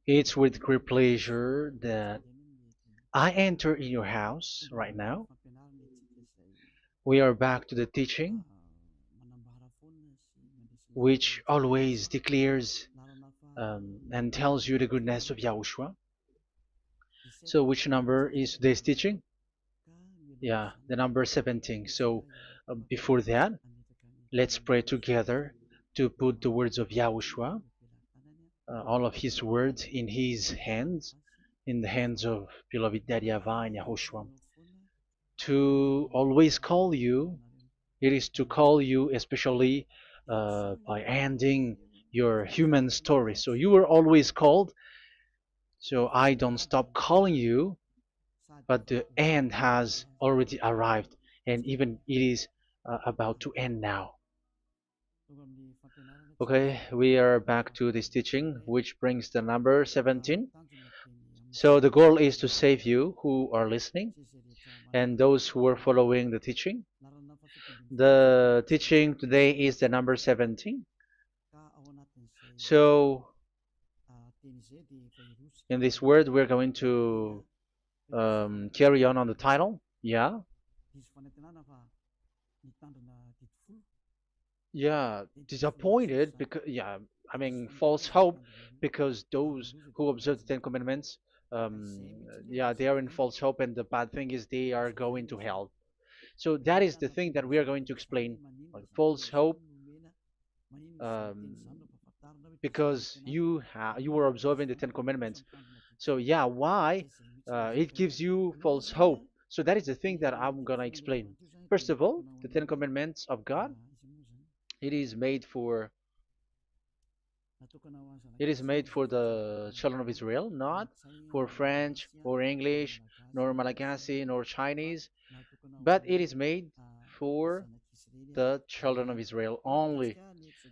It's with great pleasure that I enter in your house right now. We are back to the teaching, which always declares and tells you the goodness of Yahushua. So, which number is today's teaching? Yeah, the number 17. So, before that, let's pray together to put the words of Yahushua, all of his words in his hands, in the hands of beloved Daddy YAHVAH and Yahushua. To always call you, it is to call you especially by ending your human story. So you were always called, so I don't stop calling you, but the end has already arrived, and even it is about to end now. Okay, we are back to this teaching, which brings the number 17. So the goal is to save you who are listening and those who are following the teaching. The teaching today is the number 17. So in this word, we're going to carry on the title. Yeah, yeah, disappointed because yeah, I mean false hope because those who observe the Ten Commandments, yeah, they are in false hope, and the bad thing is they are going to hell. So that is the thing that we are going to explain, like false hope, um, because you were observing the Ten Commandments. So yeah, why it gives you false hope? So that is the thing that I'm gonna explain. First of all, the Ten Commandments of God, it is made for it is made for the children of Israel, not for French or English, nor Malagasy, nor Chinese, but it is made for the children of Israel only.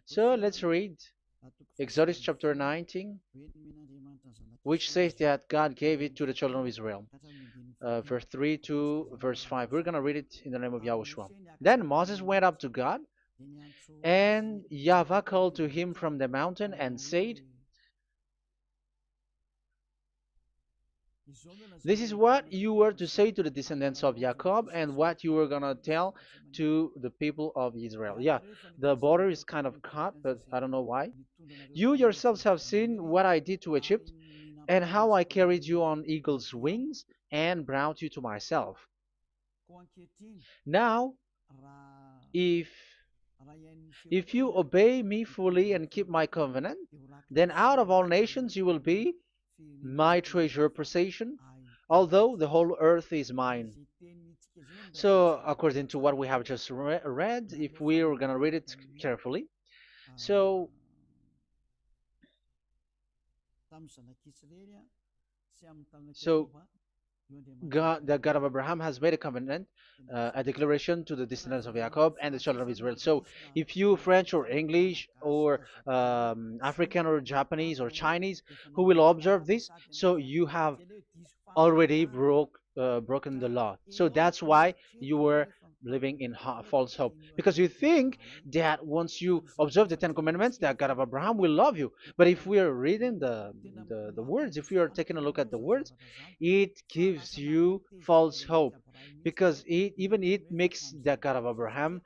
So let's read Exodus chapter 19, which says that God gave it to the children of Israel. Verse 3 to verse 5. We're going to read it in the name of Yahushua. Then Moses went up to God, and YAHVAH called to him from the mountain and said, "This is what you were to say to the descendants of Jacob and what you were going to tell to the people of Israel." Yeah, the border is kind of cut, but I don't know why. "You yourselves have seen what I did to Egypt and how I carried you on eagle's wings and brought you to myself. Now, if you obey me fully and keep my covenant, then out of all nations you will be my treasure possession, although the whole earth is mine." So, according to what we have just read, if we are going to read it carefully, so so God, the God of Abraham, has made a covenant, a declaration to the descendants of Jacob and the children of Israel. So, if you French or English or African or Japanese or Chinese who will observe this, so you have already broken the law. So that's why you were living in false hope, because you think that once you observe the Ten Commandments, that God of Abraham will love you. But if we are reading the words, if we are taking a look at the words, it gives you false hope, because it makes the God of Abraham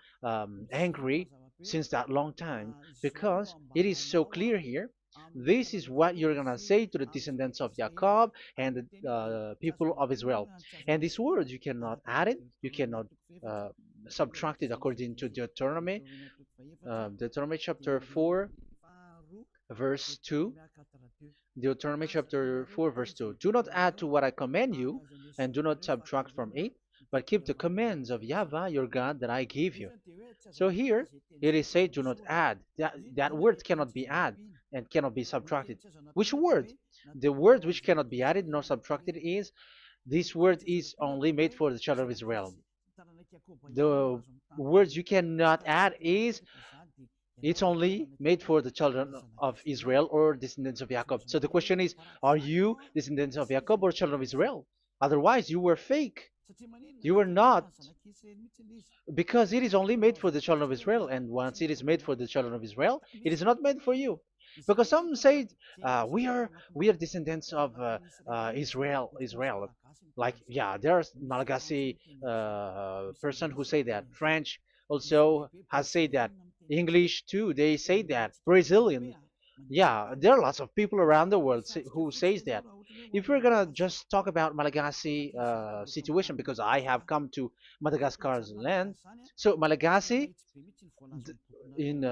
angry since that long time, because it is so clear here. This is what you're gonna say to the descendants of Jacob and the people of Israel. And this word, you cannot add it, you cannot uh, subtract it, according to Deuteronomy, Deuteronomy chapter 4, verse 2. Deuteronomy chapter 4, verse 2. "Do not add to what I command you, and do not subtract from it, but keep the commands of YAHVAH your God that I give you." So here it is said, "Do not add." That word cannot be added and cannot be subtracted. Which word? The word which cannot be added nor subtracted is, this word is only made for the children of Israel. The words you cannot add is, it's only made for the children of Israel or descendants of Jacob. So the question is, are you descendants of Jacob or children of Israel? Otherwise, you were fake. You were not, because it is only made for the children of Israel. And once it is made for the children of Israel, it is not made for you. because some say we are descendants of Israel. Like, yeah, there's Malagasy person who say that. French also has said that. English too, they say that. Brazilian, yeah, there are lots of people around the world who says that. If we're gonna just talk about Malagasy situation, because I have come to Madagascar's land, so Malagasy, in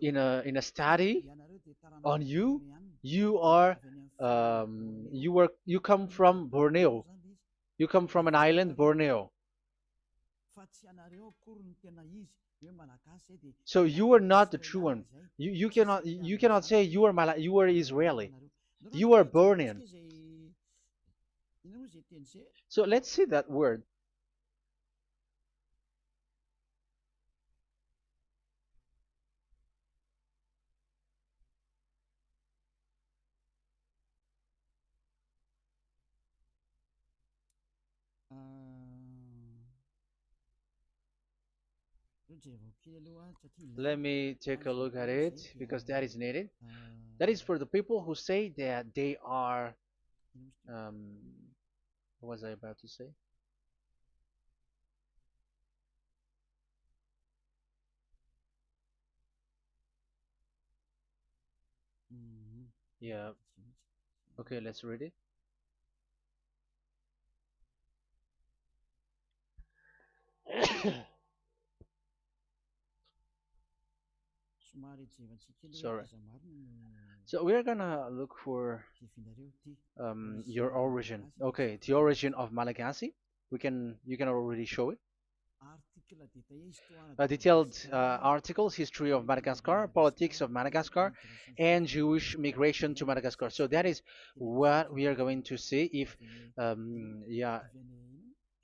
in a study on you, you are you come from Borneo. You come from an island, Borneo. So you are not the true one. You cannot say you are Israeli. You are Bornean. So let's see that word. Let me take a look at it because that is needed. That is for the people who say that they are. Um, what was I about to say? Yeah. Okay, let's read it. Sorry. So we're gonna look for your origin. Okay, the origin of Malagasy. You can already show it. Detailed articles, history of Madagascar, politics of Madagascar, and Jewish migration to Madagascar. So that is what we are going to see. Yeah,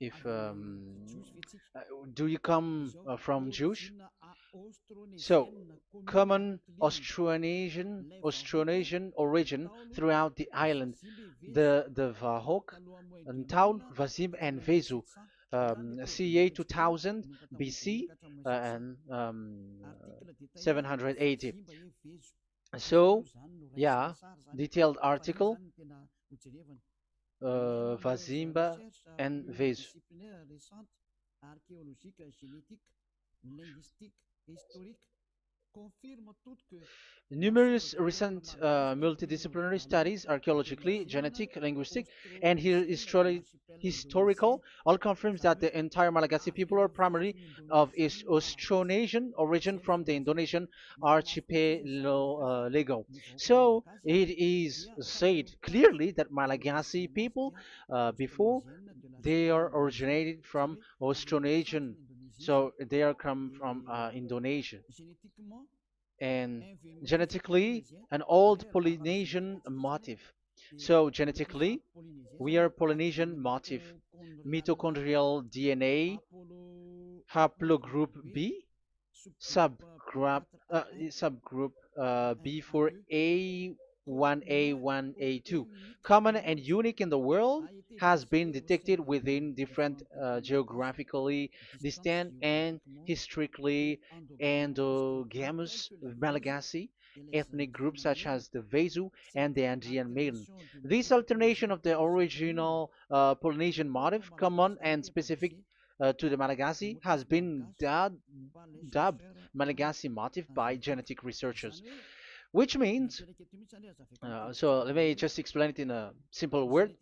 if uh, do you come from Jewish? So, common Austronesian origin throughout the island, the Vahok, Ntaul, Vazim, and Vezu, CA 2000 BC and 780. So, yeah, detailed article, Vazimba and Vezu. Numerous recent multidisciplinary studies, archaeologically, genetic, linguistic, and historical, all confirms that the entire Malagasy people are primarily of Austronesian origin from the Indonesian archipelago. So it is said clearly that Malagasy people, before, they are originated from Austronesian, so they are come from Indonesia, and genetically an old Polynesian motif. So genetically, we are Polynesian motif, mitochondrial DNA, haplogroup B, subgroup subgroup B4A1A1A2, common and unique in the world, has been detected within different geographically distant and historically endogamous Malagasy ethnic groups such as the Vezu and the Andean Maiden. This alternation of the original Polynesian motif, common and specific to the Malagasy, has been dubbed Malagasy motif by genetic researchers, which means, so let me just explain it in a simple word.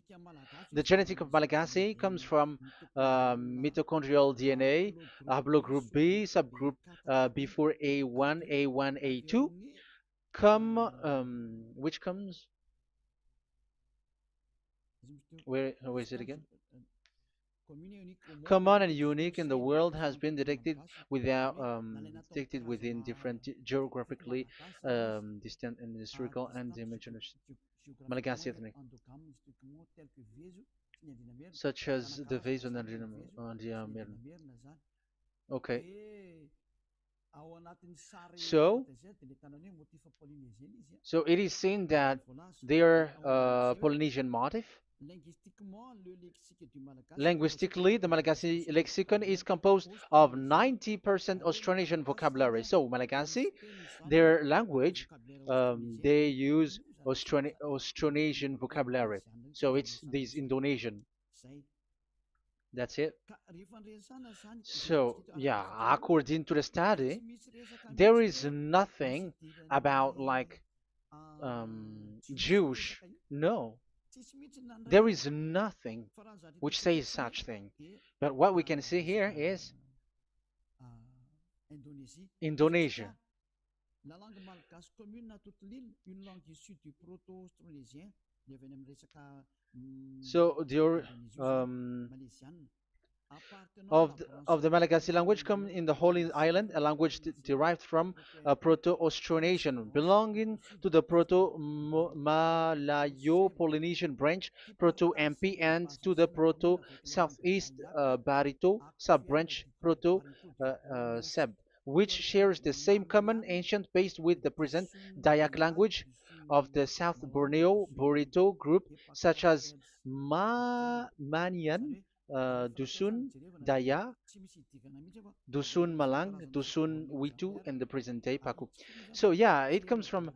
The genetic of Malagasy comes from mitochondrial DNA, haplogroup B, subgroup B4A1, A1, A2, which comes, where is it again? Common and unique in the world, has been detected within different geographically distant and historical and dimensional Malagasy ethnic, such as the vase and the Okay, so so it is seen that they are Polynesian motif. Linguistically, the Malagasy lexicon is composed of 90% Austronesian vocabulary. So, Malagasy, their language, they use Austronesian vocabulary. So, it's this Indonesian. That's it. So, yeah, according to the study, there is nothing about like Jewish. No, there is nothing which says such thing. But what we can see here is Indonesia. So um, of the Malagasy language come in the Holy Island, a language derived from Proto-Austronesian, belonging to the Proto-Malayo-Polynesian branch, Proto-MP, and to the Proto-Southeast Barito sub-branch, Proto-Seb, which shares the same common ancient base with the present Dayak language of the South Borneo Burrito group, such as Manian, Dusun, Daya, Dusun Malang, Dusun Witu, and the present day Paku. So yeah, it comes from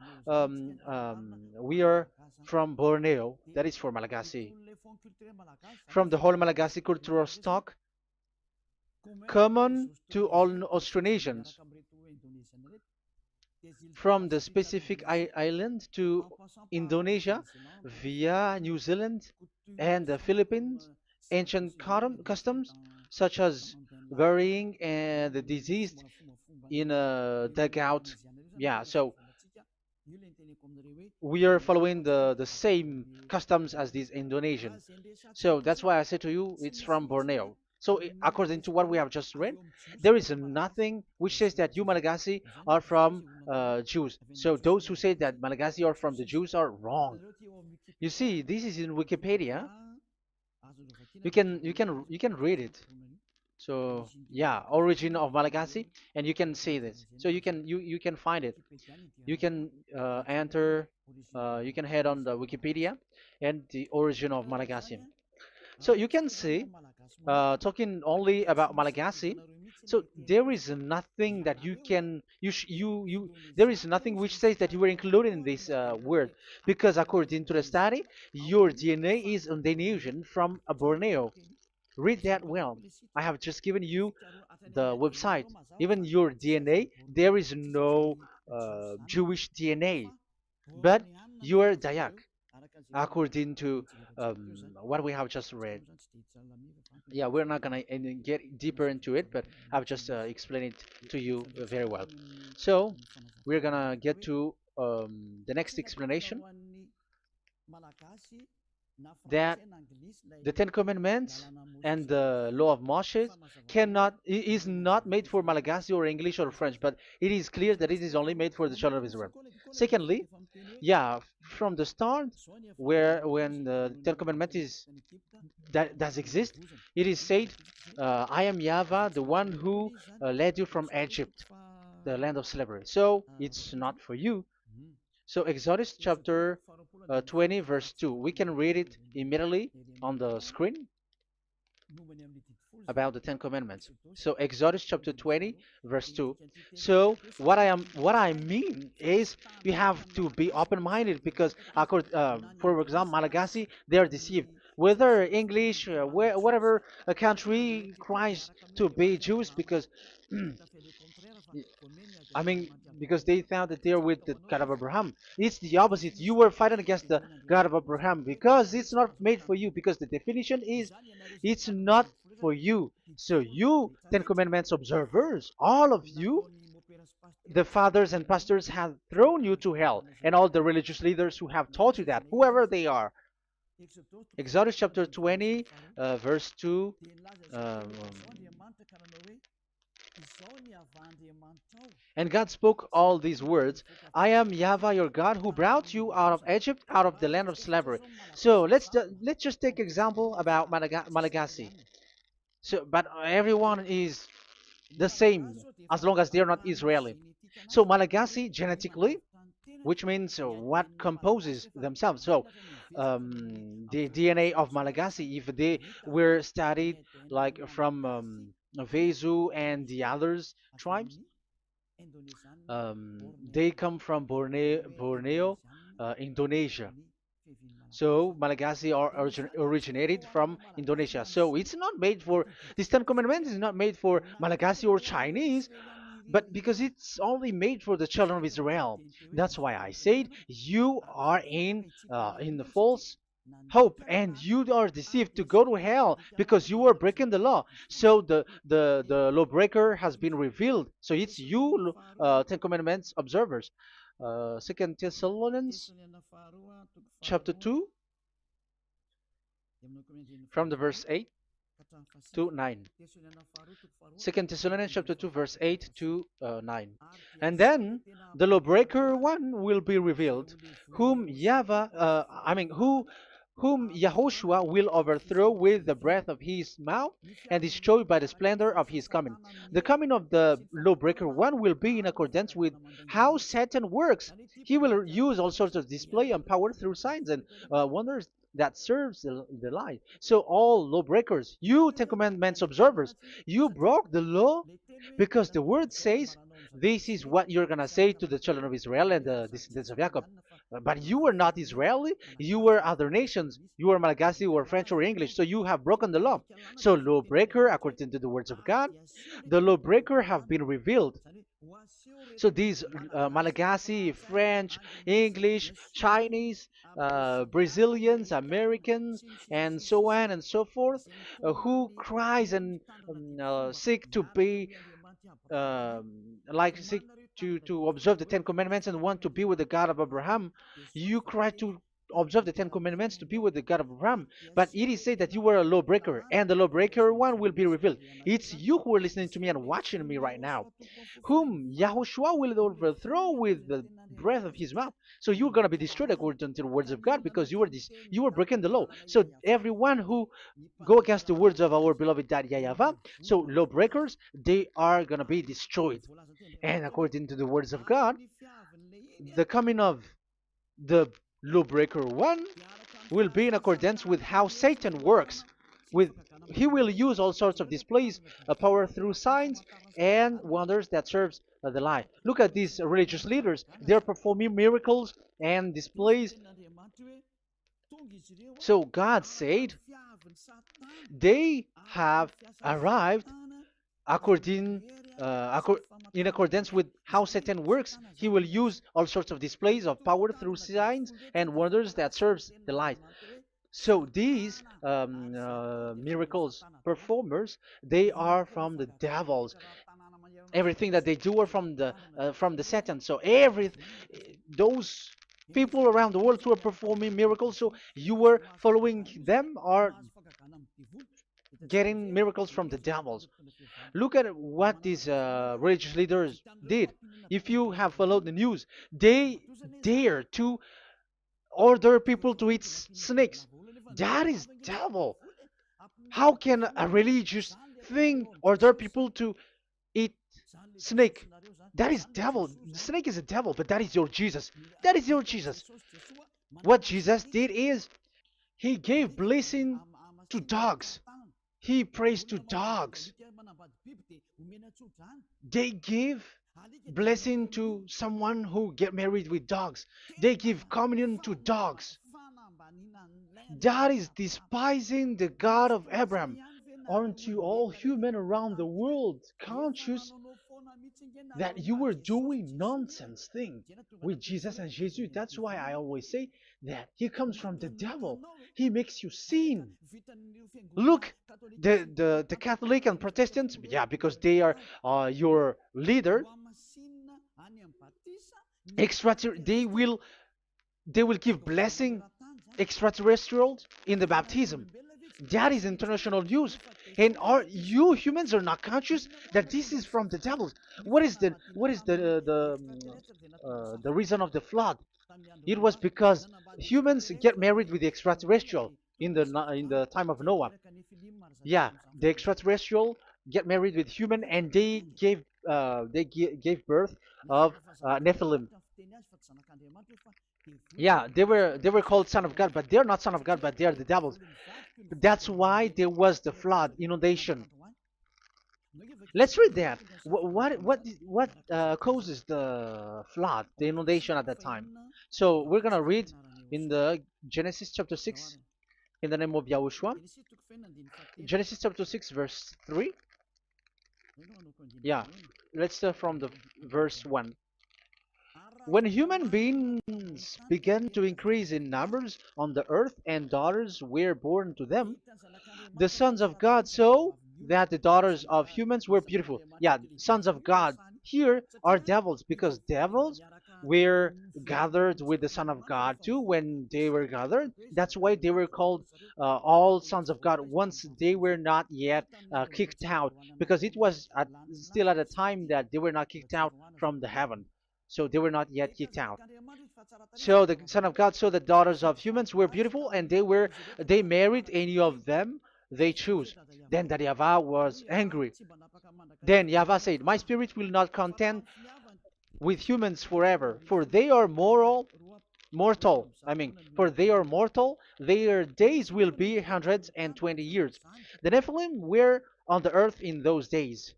we are from Borneo, that is for Malagasy. From the whole Malagasy cultural stock, common to all Austronesians, from the specific island to Indonesia via New Zealand and the Philippines, ancient customs such as burying the deceased in a dugout. Yeah, so we are following the same customs as these Indonesian. So that's why I say to you, it's from Borneo. So according to what we have just read, there is nothing which says that you Malagasy are from Jews. So those who say that Malagasy are from the Jews are wrong. You see, this is in Wikipedia. You can read it. So yeah, origin of Malagasy, and you can see this. So you can find it. You can enter. You can head on the Wikipedia and the origin of Malagasy. So you can see, talking only about Malagasy. So there is nothing that you can you there is nothing which says that you were included in this word, because according to the study, your DNA is Indonesian from Borneo. Read that well. I have just given you the website. Even your DNA, there is no Jewish DNA, but you are Dayak, according to what we have just read. Yeah, we're not gonna get deeper into it, but I've just explained it to you very well. So we're gonna get to the next explanation, that the Ten Commandments and the Law of Moshe is not made for Malagasy or English or French, but it is clear that it is only made for the children of Israel. Secondly, yeah, from the start, where when the Ten Commandments that does exist, it is said, "I am Yahweh, the one who led you from Egypt, the land of slavery." So it's not for you. So Exodus chapter 20 verse 2. We can read it immediately on the screen about the Ten Commandments. So Exodus chapter 20 verse 2. So what I mean is, you have to be open-minded, because for example, Malagasy, they are deceived. Whether English, whatever a country cries to be Jews, because I mean, because they found that they're with the God of Abraham. It's the opposite. You were fighting against the God of Abraham, because it's not made for you. Because the definition is, it's not for you. So you, Ten Commandments observers, all of you, the fathers and pastors have thrown you to hell, and all the religious leaders who have taught you that, whoever they are. Exodus chapter 20, verse 2. Um, And God spoke all these words: "I am Yahweh your God, who brought you out of Egypt, out of the land of slavery." So let's just take example about Malagasy. So, but everyone is the same as long as they're not Israeli. So Malagasy genetically, which means what composes themselves. So the DNA of Malagasy, if they were studied like from Vezu and the others tribes, they come from Borneo, Indonesia. So Malagasy are originated from Indonesia. So it's not made for this Ten Commandments is not made for Malagasy or Chinese, but because it's only made for the children of Israel. That's why I said you are in the false hope and you are deceived to go to hell because you are breaking the law. So the lawbreaker has been revealed. So it's you, Ten Commandments observers. Second Thessalonians chapter 2 from the verse 8 to 9. Second Thessalonians chapter 2 verse 8 to 9. And then the lawbreaker one will be revealed, whom whom Yahushua will overthrow with the breath of his mouth and destroy by the splendor of his coming. The coming of the lawbreaker one will be in accordance with how Satan works. He will use all sorts of display and power through signs and wonders that serves the light. So all lawbreakers, you Ten Commandments observers, you broke the law because the word says this is what you're gonna say to the children of Israel and the descendants of Jacob. But you were not Israeli, you were other nations, you were Malagasy or French or English, so you have broken the law. So lawbreaker, according to the words of God, the lawbreaker have been revealed. So these Malagasy, French, English, Chinese, Brazilians, Americans, and so on and so forth, who cries and seek to be like seek to observe the Ten Commandments and want to be with the God of Abraham. You cry to observe the Ten Commandments to be with the God of Abraham, but it is said that you were a lawbreaker, and the lawbreaker one will be revealed. It's you who are listening to me and watching me right now, whom Yahushua will overthrow with the breath of his mouth. So you're gonna be destroyed according to the words of God because you were breaking the law. So everyone who go against the words of our beloved Dad Yahvah, so lawbreakers, they are gonna be destroyed. And according to the words of God, the coming of the lawbreaker one will be in accordance with how Satan works. With he will use all sorts of displays, power through signs and wonders that serves the lie. Look at these religious leaders; they're performing miracles and displays. So God said they have arrived according in accordance with how Satan works. He will use all sorts of displays of power through signs and wonders that serves the light. So these miracles performers, they are from the devils. Everything that they do are from the Satan. So every those people around the world who are performing miracles, so you were following them, are getting miracles from the devils. Look at what these religious leaders did. If you have followed the news, they dare to order people to eat snakes. That is devil. How can a religious thing order people to eat snake? That is devil. The snake is a devil, but that is your Jesus. That is your Jesus. What Jesus did is he gave blessing to dogs. He prays to dogs. They give blessing to someone who get married with dogs. They give communion to dogs. That is despising the God of Abraham. Aren't you all human around the world conscious that you were doing nonsense thing with Jesus and Jesus? That's why I always say that he comes from the devil. He makes you sin. Look, the Catholic and Protestants, yeah, because they are your leader. They will give blessing extraterrestrials in the baptism. That is international news. And are you humans are not conscious that this is from the devil? What is the reason of the flood? It was because humans get married with the extraterrestrial in the time of Noah. Yeah, the extraterrestrial get married with human, and they gave birth of Nephilim. Yeah, they were called son of God, but they're not son of God, but they're the devils. That's why there was the flood, inundation. Let's read that. What causes the flood, the inundation at that time? So we're gonna read in the Genesis chapter 6 in the name of Yahushua. Genesis chapter 6 verse 3. Yeah, let's start from the verse 1. When human beings began to increase in numbers on the earth and daughters were born to them, the sons of God saw that the daughters of humans were beautiful. Yeah, sons of God here are devils because devils were gathered with the Son of God too when they were gathered. That's why they were called all sons of God once they were not yet kicked out because it was still at a time that they were not kicked out from the heaven. So they were not yet kicked out. So the Son of God saw the daughters of humans were beautiful, and they married any of them they choose. Then that YAHVAH was angry. Then YAHVAH said, "My spirit will not contend with humans forever, for they are mortal. For they are mortal. Their days will be 120 years. The Nephilim were on the earth in those days,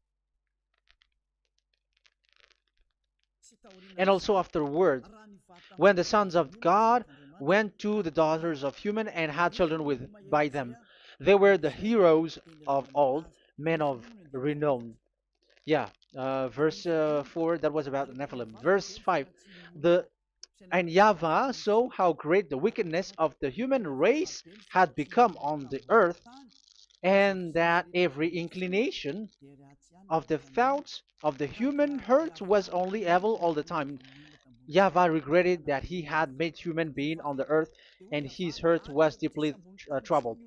and also afterward, when the sons of God went to the daughters of human and had children with by them. They were the heroes of old, men of renown." Yeah, verse 4, that was about the Nephilim. Verse 5, the and YAHVAH saw how great the wickedness of the human race had become on the earth, and that every inclination of the thoughts of the human heart was only evil all the time. YAHVAH regretted that he had made human being on the earth, and his heart was deeply troubled.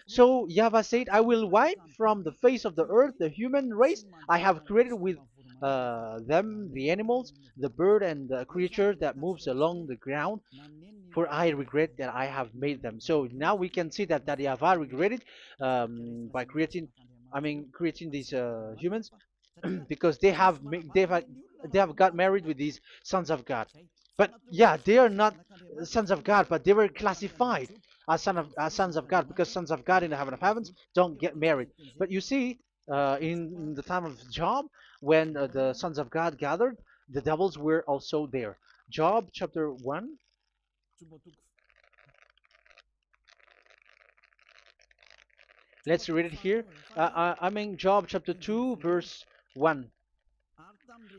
So YAHVAH said, "I will wipe from the face of the earth the human race I have created with them, the animals, the bird, and the creature that moves along the ground, for I regret that I have made them." So now we can see that YAHVAH regretted by creating these humans because they have got married with these sons of God. But yeah, they are not sons of God, but they were classified as sons of God because sons of God in the heaven of heavens don't get married. But you see, in the time of Job, when the sons of God gathered, the devils were also there. Job chapter 1. Let's read it here. Job chapter 2, verse 1.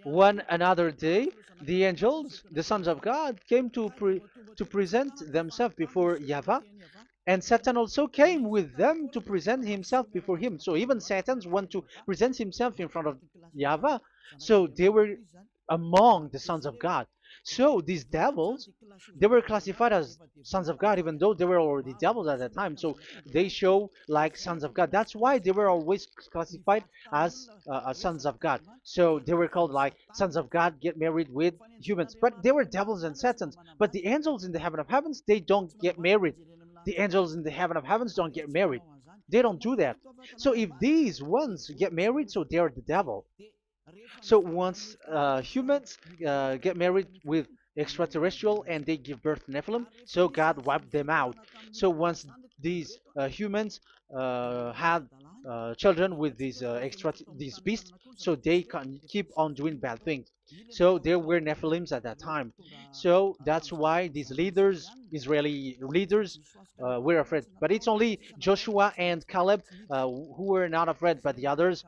One another day, the angels, the sons of God, came to present themselves before YAHVAH, and Satan also came with them to present himself before him. So even Satan's want to present himself in front of YAHVAH. So they were among the sons of God. So these devils, they were classified as sons of God, even though they were already devils at that time. So they show like sons of God. That's why they were always classified as sons of God. So they were called like sons of God get married with humans. But they were devils and satans. But the angels in the heaven of heavens, they don't get married. The angels in the heaven of heavens don't get married. They don't do that. So if these ones get married, so they are the devil. So once humans get married with extraterrestrial and they give birth to Nephilim, so God wiped them out. So once these humans had children with these beasts, so they can keep on doing bad things. So there were Nephilims at that time. So that's why these leaders, Israeli leaders, were afraid. But it's only Joshua and Caleb who were not afraid, but the others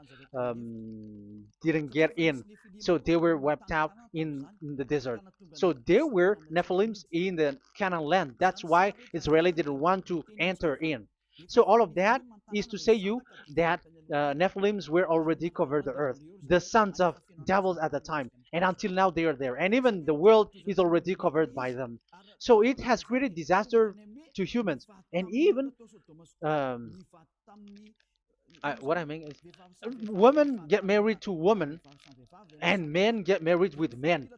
didn't get in. So they were wiped out in the desert. So there were Nephilims in the Canaan land. That's why Israeli didn't want to enter in. So all of that is to say you that Nephilims were already covered the earth, the sons of devils at the time, and until now they are there, and even the world is already covered by them. So it has created disaster to humans, and even um, what I mean is, women get married to women, and men get married with men.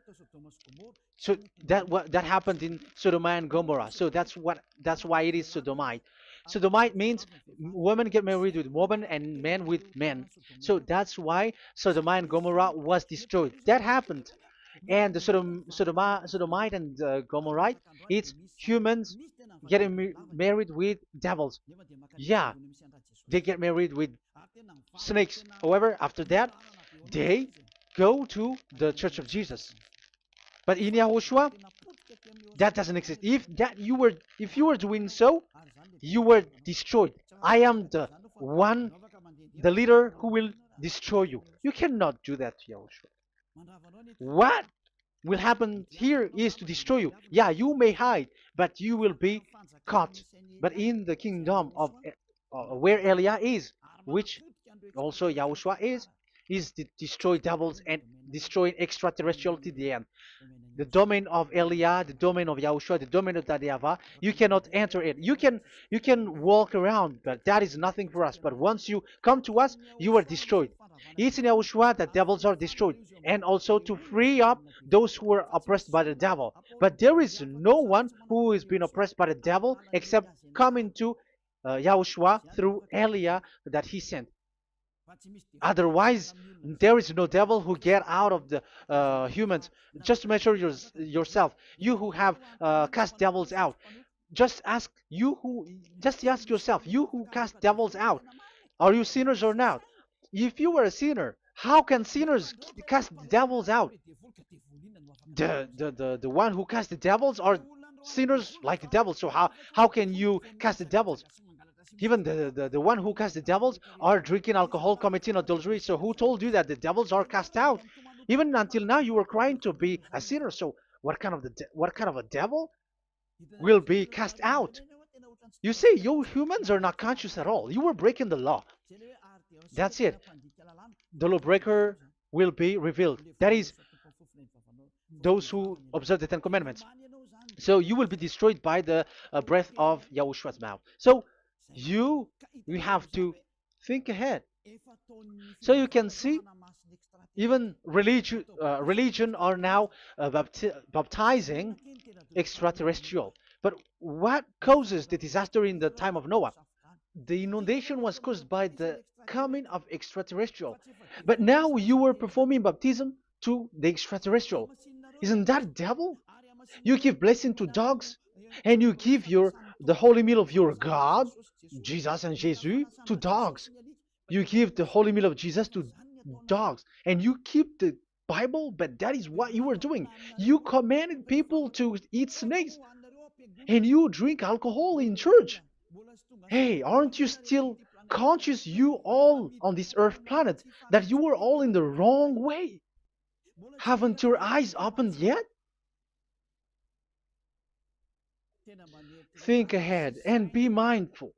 So that happened in Sodom and Gomorrah. So that's why it is Sodomite. Sodomite means women get married with women and men with men. So that's why Sodom and Gomorrah was destroyed. That happened. and the Sodomite and Gomorrite, it's humans getting married with devils. Yeah, they get married with snakes. However, after that, they go to the Church of Jesus. But in Yahushua, that doesn't exist. If you were doing so, you were destroyed. I am the one, the leader who will destroy you. You cannot do that to Yahushua. What will happen here is to destroy you. Yeah, you may hide, but you will be caught. But in the kingdom of where Elia is, which also Yahushua is to destroy devils and destroy extraterrestrial to the end. The domain of Elia, the domain of Yahushua, the domain of Yahvah, you cannot enter it. You can walk around, but that is nothing for us. But once you come to us, you are destroyed. It's in Yahushua that devils are destroyed, and also to free up those who are oppressed by the devil. But there is no one who is being oppressed by the devil except coming to Yahushua through Elia that he sent. Otherwise, there is no devil who get out of the humans. Just measure yourself. You who have cast devils out. Just ask yourself, you who cast devils out, are you sinners or not? If you were a sinner, how can sinners cast devils out? The one who cast the devils are sinners like the devil. So how can you cast the devils? Even the one who cast the devils are drinking alcohol, committing adultery. So who told you that the devils are cast out? Even until now, you were crying to be a sinner. So what kind of a devil will be cast out? You see, you humans are not conscious at all. You were breaking the law. That's it. The lawbreaker will be revealed. That is, those who observe the Ten Commandments. So you will be destroyed by the breath of Yahushua's mouth. So you you have to think ahead. So you can see, even religion are now baptizing extraterrestrial. But what causes the disaster in the time of Noah? The inundation was caused by the coming of extraterrestrial. But now you were performing baptism to the extraterrestrial. Isn't that devil? You give blessing to dogs, and you give the holy meal of your God, Jesus and Jesus, to dogs. You give the holy meal of Jesus to dogs, and you keep the Bible, but that is what you were doing. You commanded people to eat snakes, and you drink alcohol in church. Hey, aren't you still conscious, you all on this earth planet, that you were all in the wrong way? Haven't your eyes opened yet? Think ahead and be mindful,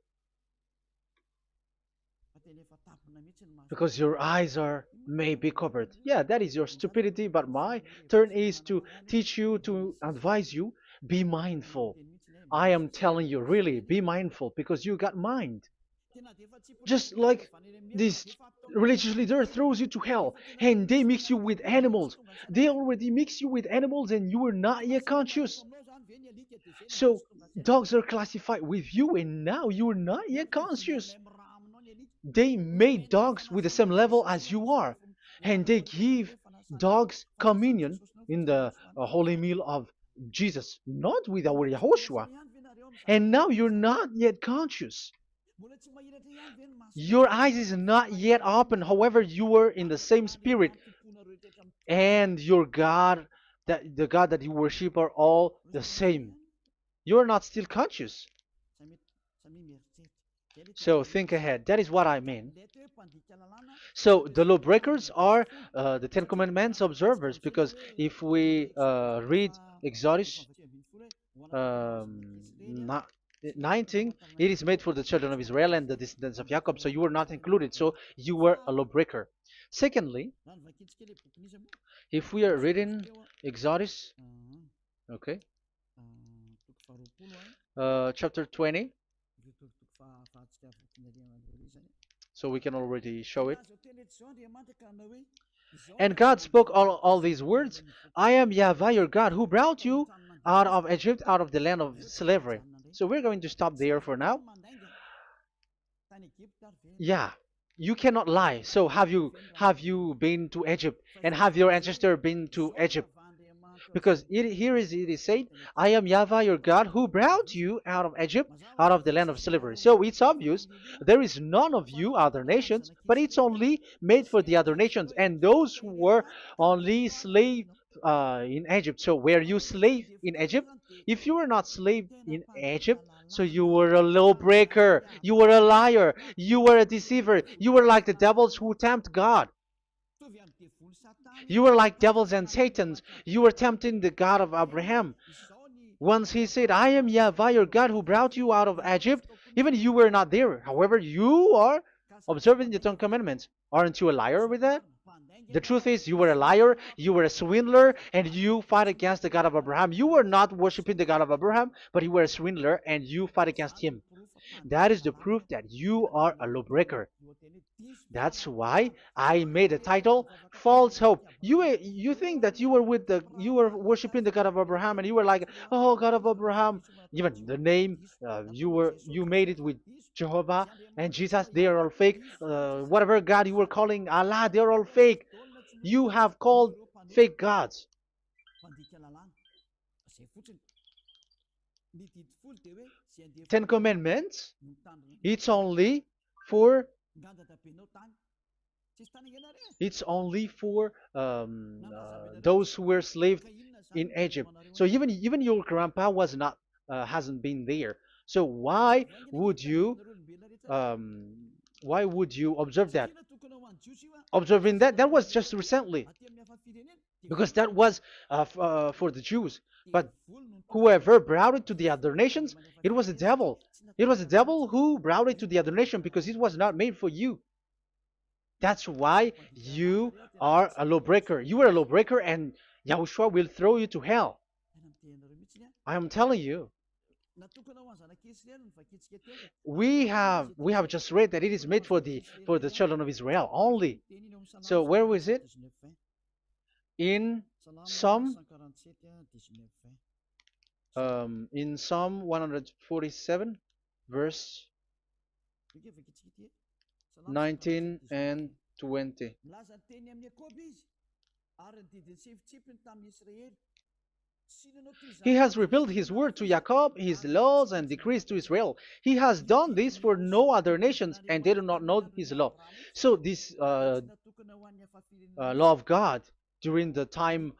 because your eyes are may be covered. Yeah, that is your stupidity, but my turn is to teach you, to advise you. Be mindful. I am telling you, really, be mindful, because you got mind. Just like this religious leader throws you to hell, and they mix you with animals. They already mix you with animals, and you are not yet conscious. So dogs are classified with you, and now you are not yet conscious. They made dogs with the same level as you are, and they give dogs communion in the holy meal of Jesus, not with our Yahushua. And now you're not yet conscious. Your eyes is not yet open. However, you were in the same spirit, and your God, that the God that you worship, are all the same. You are not still conscious. So think ahead. That is what I mean. So the lawbreakers are the Ten Commandments observers, because if we read Exodus um, 19, it is made for the children of Israel and the descendants of Jacob, so you were not included, so you were a lawbreaker. Secondly, if we are reading Exodus, okay, chapter 20, so we can already show it. And God spoke all these words: I am Yahvah your God, who brought you out of Egypt, out of the land of slavery. So we're going to stop there for now. Yeah, you cannot lie. So have you been to Egypt, and have your ancestor been to Egypt? Because it is said, I am Yahweh your God who brought you out of Egypt, out of the land of slavery. So it's obvious there is none of you other nations, but it's only made for the other nations and those who were only slave in Egypt. So were you slave in Egypt? If you were not slave in Egypt, so you were a lawbreaker, you were a liar, you were a deceiver, you were like the devils who tempt God. You were like devils and Satans. You were tempting the God of Abraham. Once he said, I am Yahweh, your God who brought you out of Egypt, even you were not there. However, you are observing the Ten Commandments. Aren't you a liar with that? The truth is, you were a liar, you were a swindler, and you fight against the God of Abraham. You were not worshiping the God of Abraham, but you were a swindler, and you fight against him. That is the proof that you are a lawbreaker. That's why I made a title, False Hope. You think that you were worshiping the God of Abraham and you were like, oh God of Abraham. Even the name you made it with Jehovah and Jesus, they are all fake. Whatever God you were calling Allah, they're all fake. You have called fake gods. Ten Commandments, it's only for those who were slaves in Egypt. So even your grandpa was not hasn't been there. So um, why would you observe that? Observing that was just recently because that was for the Jews. But whoever brought it to the other nations, it was the devil. It was the devil who brought it to the other nation because it was not made for you. That's why you are a lawbreaker. You are a lawbreaker, and Yahushua will throw you to hell. I am telling you. We have just read that it is made for the children of Israel only. So where was it? In Psalm Psalm 147, verse 19 and 20. He has revealed his word to Jacob, his laws and decrees to Israel. He has done this for no other nations, and they do not know his law. So this law of God during the time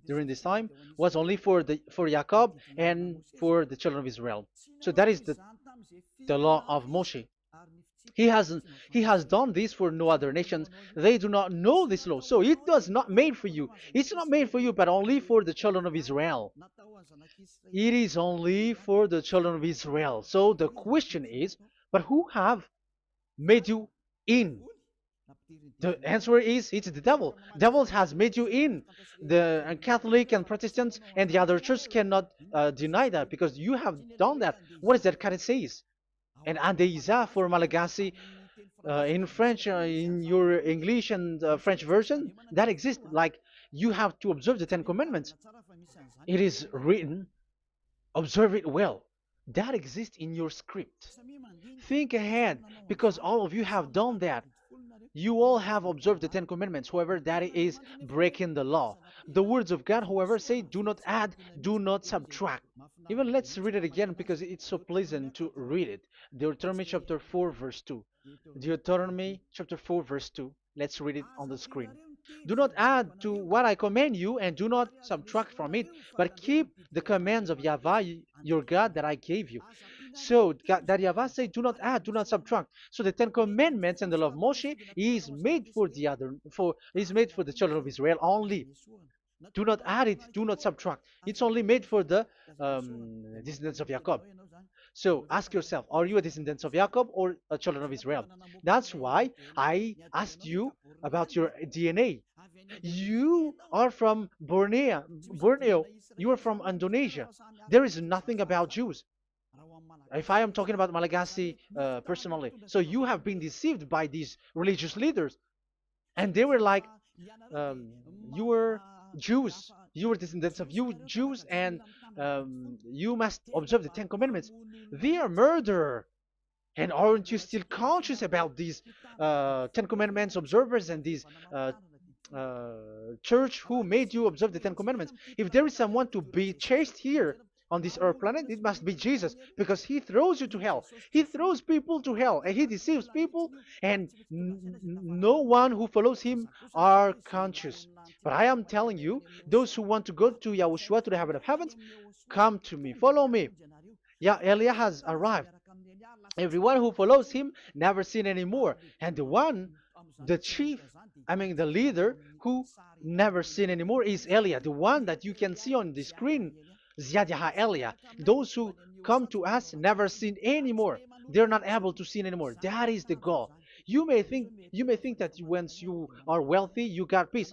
during this time was only for Jacob and for the children of Israel. So that is the law of Moshe. He has done this for no other nations. They do not know this law. So it was not made for you. It's not made for you, but only for the children of Israel. It is only for the children of Israel. So the question is, but who have made you in? The answer is it's the devil. Devil has made you in. The Catholic and Protestants and the other church cannot deny that because you have done that. What is that card says? And Andeiza for Malagasy in French, in your English and French version, that exists. Like you have to observe the Ten Commandments. It is written, observe it well. That exists in your script. Think ahead because all of you have done that. You all have observed the Ten Commandments, however, that is breaking the law. The words of God, however, say, do not add, do not subtract. Even let's read it again because it's so pleasant to read it. Deuteronomy chapter 4, verse 2. Deuteronomy chapter 4, verse 2. Let's read it on the screen. Do not add to what I command you, and do not subtract from it, but keep the commands of Yahweh, your God, that I gave you. So that Yahweh said, do not add, do not subtract. So the Ten Commandments and the law of Moshe is made for the children of Israel only. Do not add it, do not subtract. It's only made for the descendants of Jacob. So ask yourself, are you a descendant of Jacob or a children of Israel? That's why I asked you about your DNA. You are from Borneo. You are from Indonesia. There is nothing about Jews. If I am talking about Malagasy personally. So you have been deceived by these religious leaders. And they were like, you were Jews. You were descendants of you Jews, and you must observe the Ten Commandments. They are murderer. And aren't you still conscious about these Ten Commandments observers and these church who made you observe the Ten Commandments. If there is someone to be chased here on this earth planet, it must be Jesus, because he throws you to hell. He throws people to hell, and he deceives people, and no one who follows him are conscious. But I am telling you, those who want to go to Yahushua, to the heaven of heavens, come to me, follow me. Yeah, Eliah has arrived. Everyone who follows him never sin anymore. And the chief, I mean the leader who never sin anymore is Eliah, the one that you can see on the screen. Ziyadah Eliah. Those who come to us never sin anymore. They're not able to sin anymore. That is the goal. You may think that once you are wealthy, you got peace.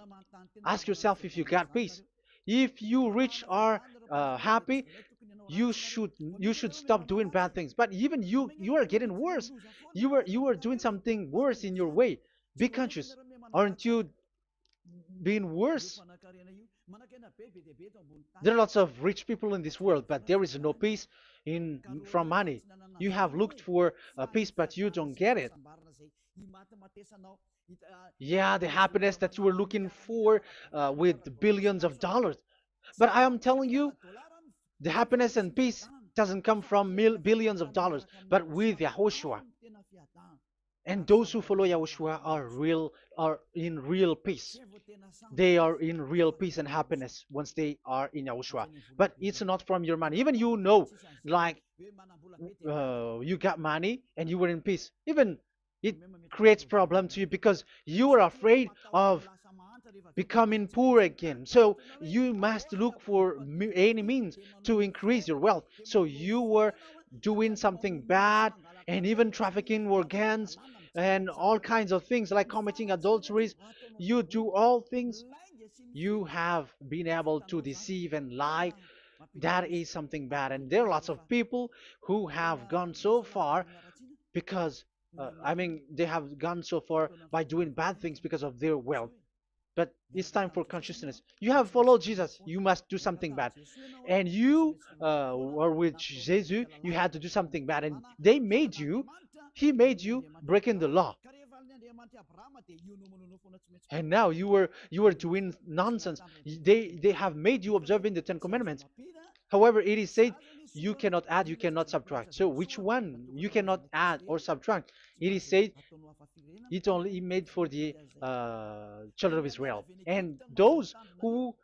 Ask yourself if you got peace. If you rich are happy, you should stop doing bad things. But even you are getting worse. You are doing something worse in your way. Be conscious. Aren't you being worse? There are lots of rich people in this world, but there is no peace in from money. You have looked for peace, but you don't get it. Yeah, the happiness that you were looking for with billions of dollars. But I am telling you, the happiness and peace doesn't come from billions of dollars, but with Yahushua. And those who follow Yahushua are in real peace. They are in real peace and happiness once they are in Yahushua. But it's not from your money. Even like you got money and you were in peace. Even it creates problem to you because you are afraid of becoming poor again. So you must look for any means to increase your wealth. So you were doing something bad and even trafficking organs and all kinds of things like committing adulteries. You do all things. You have been able to deceive and lie. That is something bad. And there are lots of people who have gone so far because, they have gone so far by doing bad things because of their wealth. But it's time for consciousness. You have followed Jesus, you must do something bad. And you were with Jesus, you had to do something bad. And he made you breaking the law. And now you were doing nonsense. They have made you observing the Ten Commandments. However, it is said you cannot add, you cannot subtract. So which one you cannot add or subtract? It is said it only made for the children of Israel and those who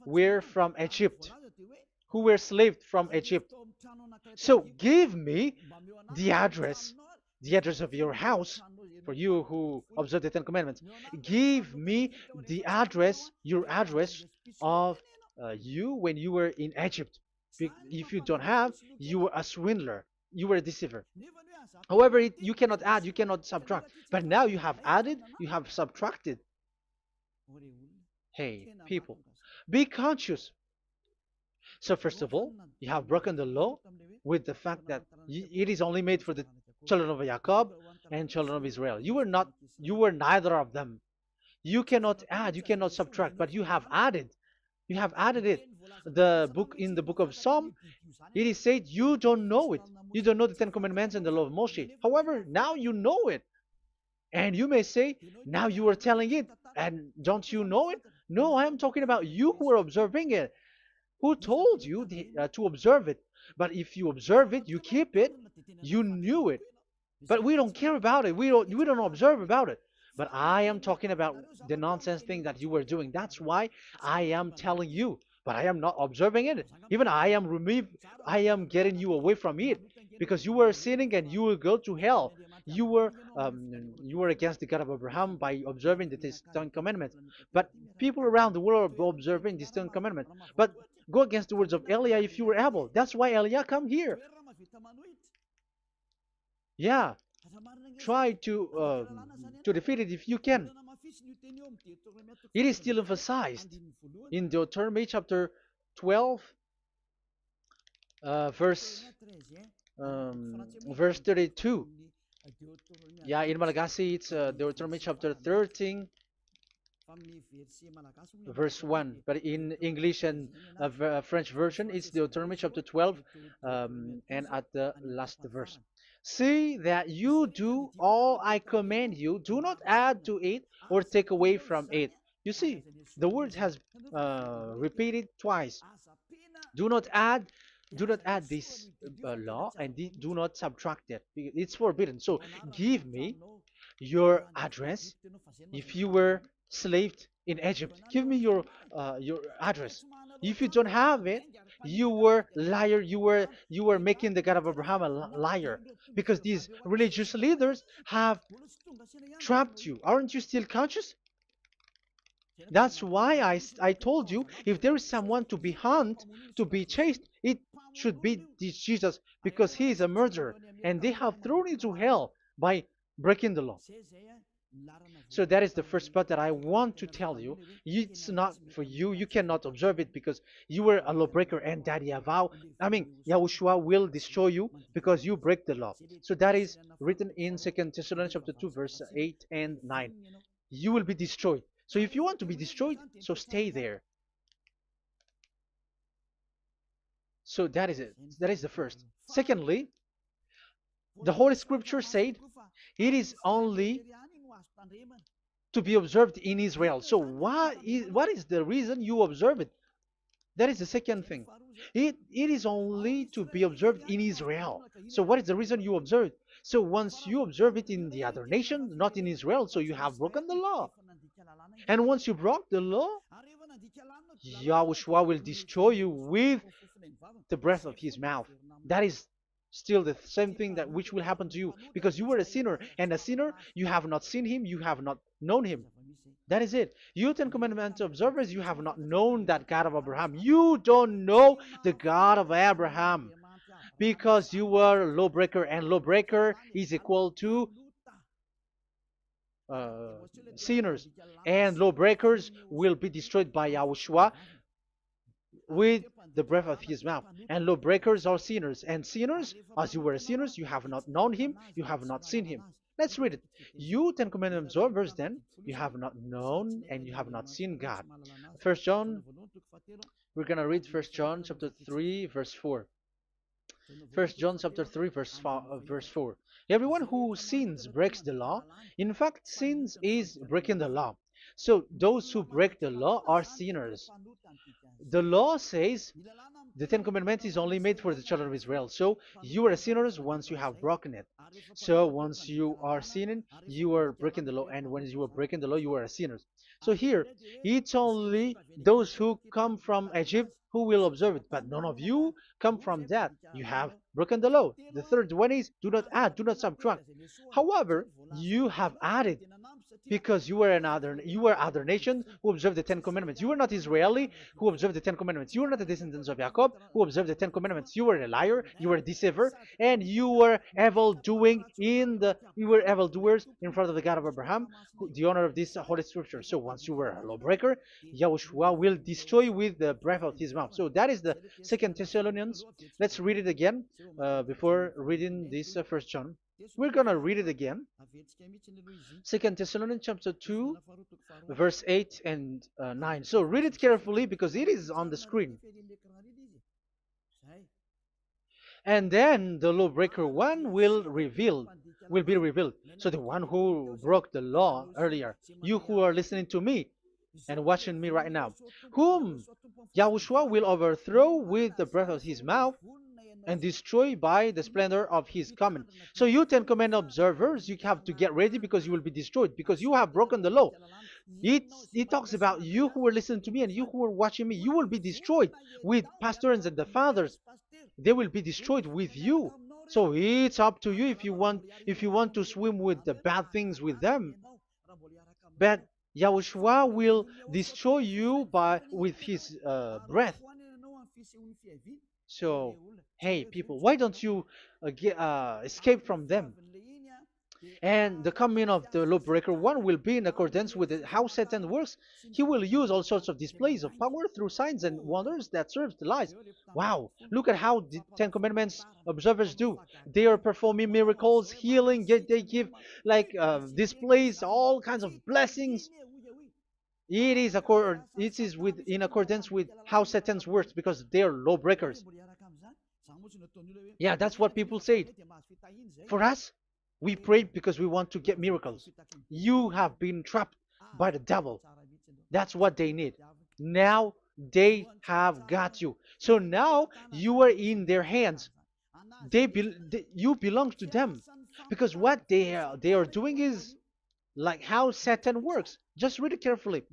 were from Egypt, who were slaves from Egypt. So give me the address, the address of your house, for you who observe the Ten Commandments. Give me the address, your address of you when you were in Egypt. If you don't have, you were a swindler, you were a deceiver. However, you cannot add, you cannot subtract. But now you have added, you have subtracted. Hey, people, be conscious. So first of all, you have broken the law with the fact that it is only made for the children of Jacob and children of Israel. You were neither of them. You cannot add, you cannot subtract, but you have added. You have added it. In the book of Psalm, it is said you don't know it. You don't know the Ten Commandments and the law of Moshe. However, now you know it. And you may say, now you are telling it, and don't you know it? No, I am talking about you who are observing it. Who told you to observe it? But if you observe it, you keep it, you knew it. But we don't care about it. We don't observe about it. But I am talking about the nonsense thing that you were doing. That's why I am telling you. But I am not observing it. Even I am getting you away from it. Because you were sinning and you will go to hell. You were against the God of Abraham by observing the Ten Commandments. But people around the world are observing the Ten Commandments. But go against the words of Eliah if you were able. That's why Eliah come here. Yeah, try to defeat it if you can. It is still emphasized in Deuteronomy chapter 12, verse 32. Yeah, in Malagasy it's Deuteronomy chapter 13, verse 1. But in English and French version, it's Deuteronomy chapter 12, and at the last verse. See that you do all I command you. Do not add to it or take away from it. You see, the word has repeated twice. Do not add, do not add this law, and do not subtract it. It's forbidden. So give me your address. If you were slaved in Egypt, give me your address. If you don't have it, you were liar. You were making the God of Abraham a liar, because these religious leaders have trapped you. Aren't you still conscious? That's why I told you, if there is someone to be hunted, to be chased, it should be this Jesus, because he is a murderer, and they have thrown you to hell by breaking the law. So that is the first part that I want to tell you. It's not for you. You cannot observe it because you were a lawbreaker, and that Yahushua will destroy you because you break the law. So that is written in 2 Thessalonians chapter 2, verse 8 and 9. You will be destroyed. So if you want to be destroyed, so stay there. So that is it. That is the first. Secondly, the Holy Scripture said it is only to be observed in Israel. So what is the reason you observe it? That is the second thing. It is only to be observed in Israel. So what is the reason you observe it? So once you observe it in the other nation, not in Israel, so you have broken the law. And once you broke the law, Yahushua will destroy you with the breath of his mouth. That is still the same thing that which will happen to you, because you were a sinner, and a sinner, you have not seen him, you have not known him. That is it. You Ten Commandments observers, you have not known that God of Abraham. You don't know the God of Abraham, because you were a lawbreaker, and lawbreaker is equal to sinners, and lawbreakers will be destroyed by Yahushua with the breath of his mouth. And lawbreakers are sinners, and sinners, as you were sinners, you have not known him, you have not seen him. Let's read it. You Ten Commandments observers, then, you have not known and you have not seen God. First John, we're gonna read First John chapter 3, verse 4. First John chapter 3, verse 4. Everyone who sins breaks the law. In fact, sins is breaking the law. So those who break the law are sinners. The law says the Ten Commandments is only made for the children of Israel. So you are sinners once you have broken it. So once you are sinning, you are breaking the law. And when you are breaking the law, you are a sinner. So here, it's only those who come from Egypt who will observe it. But none of you come from that. You have broken the law. The third one is do not add, do not subtract. However, you have added, because you were other nation who observed the Ten Commandments. You were not Israeli who observed the Ten Commandments. You were not the descendants of Jacob who observed the Ten Commandments. You were a liar, you were a deceiver, and you were evildoers in front of the God of Abraham, the honor of this Holy Scripture. So once you were a lawbreaker, Yahushua will destroy you with the breath of his mouth. So that is the Second Thessalonians. Let's read it again before reading this First John. We're gonna read it again. Second Thessalonians chapter 2, verse 8 and 9. So read it carefully because it is on the screen. And then the lawbreaker one will be revealed. So the one who broke the law earlier, you who are listening to me and watching me right now, whom Yahushua will overthrow with the breath of his mouth and destroy by the splendor of his coming. So you Ten Commandment observers, you have to get ready because you will be destroyed, because you have broken the law. It talks about you who are listening to me and you who are watching me. You will be destroyed with pastors and the fathers. They will be destroyed with you. So it's up to you if you want to swim with the bad things with them. But Yahushua will destroy you with his breath. So, hey people, why don't you escape from them? And the coming of the lawbreaker one will be in accordance with how Satan works. He will use all sorts of displays of power through signs and wonders that serve the lies. Wow, look at how the Ten Commandments observers do. They are performing miracles, healing, they give like displays, all kinds of blessings. It is in accordance with how Satan works, because they are lawbreakers. Yeah, that's what people say. For us, we pray because we want to get miracles. You have been trapped by the devil. That's what they need. Now they have got you. So now you are in their hands. You belong to them, because what they are doing is like how Satan works. Just read it carefully.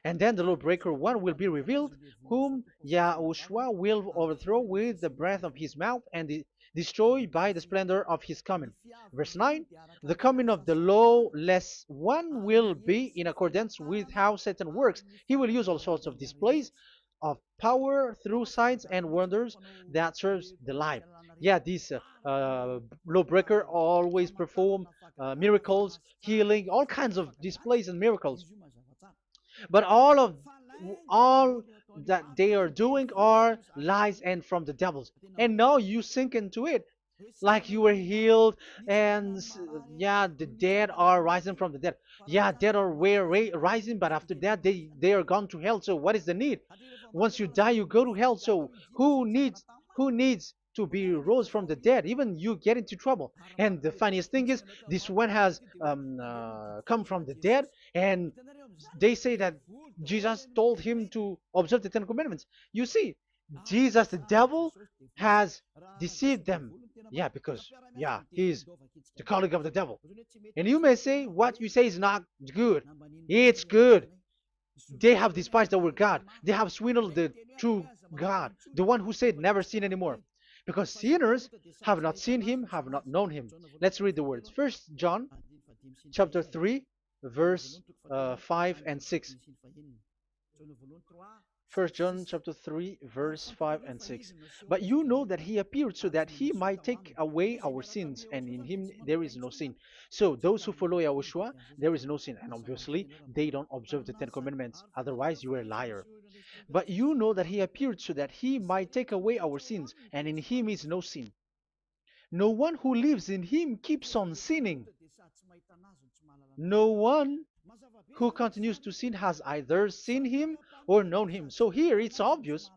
And then the lawbreaker one will be revealed, whom Yahushua will overthrow with the breath of his mouth and destroy by the splendor of his coming. Verse 9, the coming of the lawless one will be in accordance with how Satan works. He will use all sorts of displays of power through signs and wonders that serves the lie. Yeah, this lawbreaker always perform miracles, healing, all kinds of displays and miracles. But all that they are doing are lies and from the devils. And now you sink into it, like you were healed, and yeah, the dead are rising from the dead. Yeah, dead are rising, but after that they are gone to hell. So what is the need? Once you die, you go to hell. So who needs to be rose from the dead? Even you get into trouble. And the funniest thing is, this one has come from the dead, and they say that Jesus told him to observe the Ten Commandments. You see, Jesus, the devil, has deceived them. Yeah, because yeah, he's the colleague of the devil. And you may say what you say is not good. It's good. They have despised our God. They have swindled the true God, the one who said never sin anymore. Because sinners have not seen him, have not known him. Let's read the words. First John chapter 3, verse 5 and 6. First John chapter 3, verse 5 and 6. But you know that he appeared so that he might take away our sins, and in him there is no sin. So those who follow YAHOSHUAH, there is no sin. And obviously, they don't observe the Ten Commandments. Otherwise, you are a liar. But you know that he appeared so that he might take away our sins, and in him is no sin. No one who lives in him keeps on sinning. No one who continues to sin has either seen him or known him. So here it's obvious.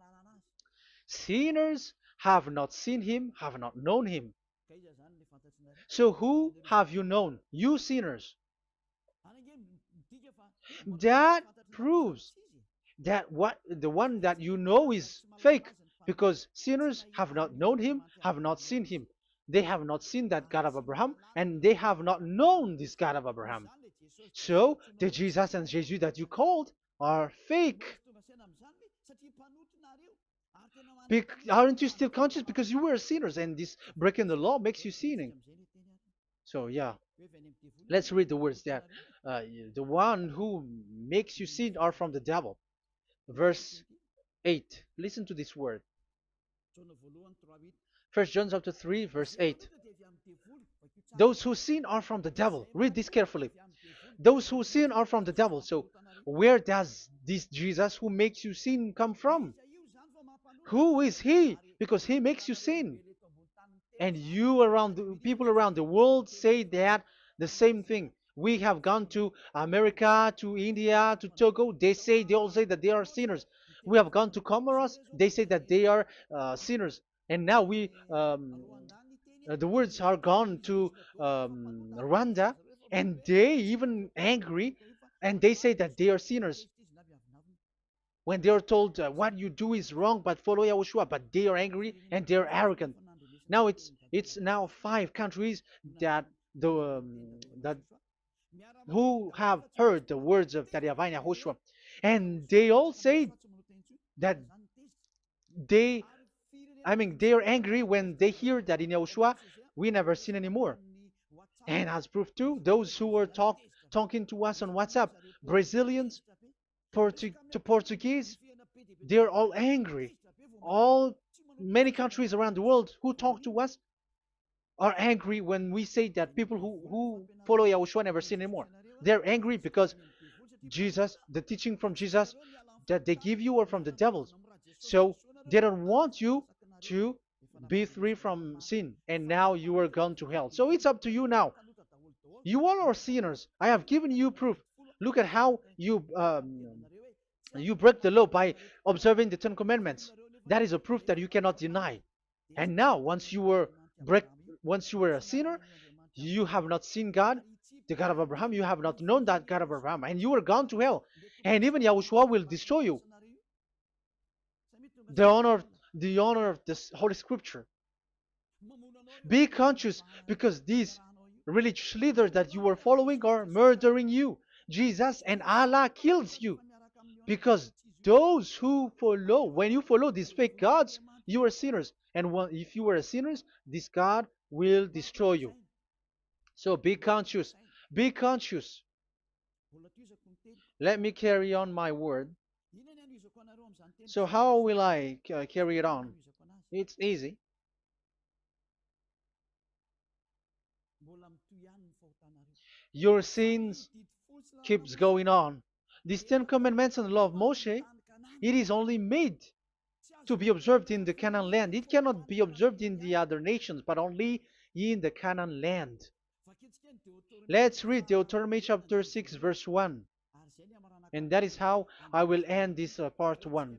Sinners have not seen him, have not known him. So who have you known? You sinners. That proves that what the one that you know is fake, because sinners have not known him, have not seen him. They have not seen that God of Abraham, and they have not known this God of Abraham. So the Jesus and Jesus that you called are fake. Aren't you still conscious? Because you were sinners, and this breaking the law makes you sinning. So yeah, let's read the words that the one who makes you sin are from the devil. Verse 8. Listen to this word. First John chapter 3, verse 8. Those who sin are from the devil. Read this carefully. Those who sin are from the devil. So where does this Jesus who makes you sin come from? Who is he? Because he makes you sin. And people around the world say that the same thing. We have gone to America, to India, to Togo. They all say that they are sinners. We have gone to Comoros. They say that they are sinners. And now the words are gone to Rwanda, and they even angry, and they say that they are sinners. When they are told what you do is wrong, but follow YAHOSHUAH, but they are angry and they are arrogant. Now it's now 5 countries that that who have heard the words of YAHVAH and YAHOSHUAH, and they all say that they they are angry when they hear that in YAHOSHUAH we never sin anymore. And as proof too, those who were talking to us on WhatsApp, Brazilians, Portuguese, they're all angry. All Many countries around the world who talk to us are angry when we say that people who follow YAHOSHUAH never sin anymore. They're angry because Jesus, the teaching from Jesus that they give you are from the devils. So they don't want you to be free from sin, and now you are gone to hell. So it's up to you now. You all are sinners. I have given you proof. Look at how you break the law by observing the Ten Commandments. That is a proof that you cannot deny. And now, once you were a sinner, you have not seen God. the God of Abraham. You have not known that God of Abraham, and you are gone to hell. And even Yahushua will destroy you. The honor, the honor of this Holy Scripture. Be conscious because these religious leaders that you are following are murdering you. Jesus and Allah kills you because those who follow, when you follow these fake gods, you are sinners. And if you are a sinner, this God will destroy you. So be conscious. Be conscious. Let me carry on my word. So how will I carry it on? It's easy. Your sins keeps going on. These Ten Commandments and the law of Moshe, it is only made to be observed in the Canaan land. It cannot be observed in the other nations, but only in the Canaan land. Let's read Deuteronomy chapter 6, verse 1. And that is how I will end this part 1.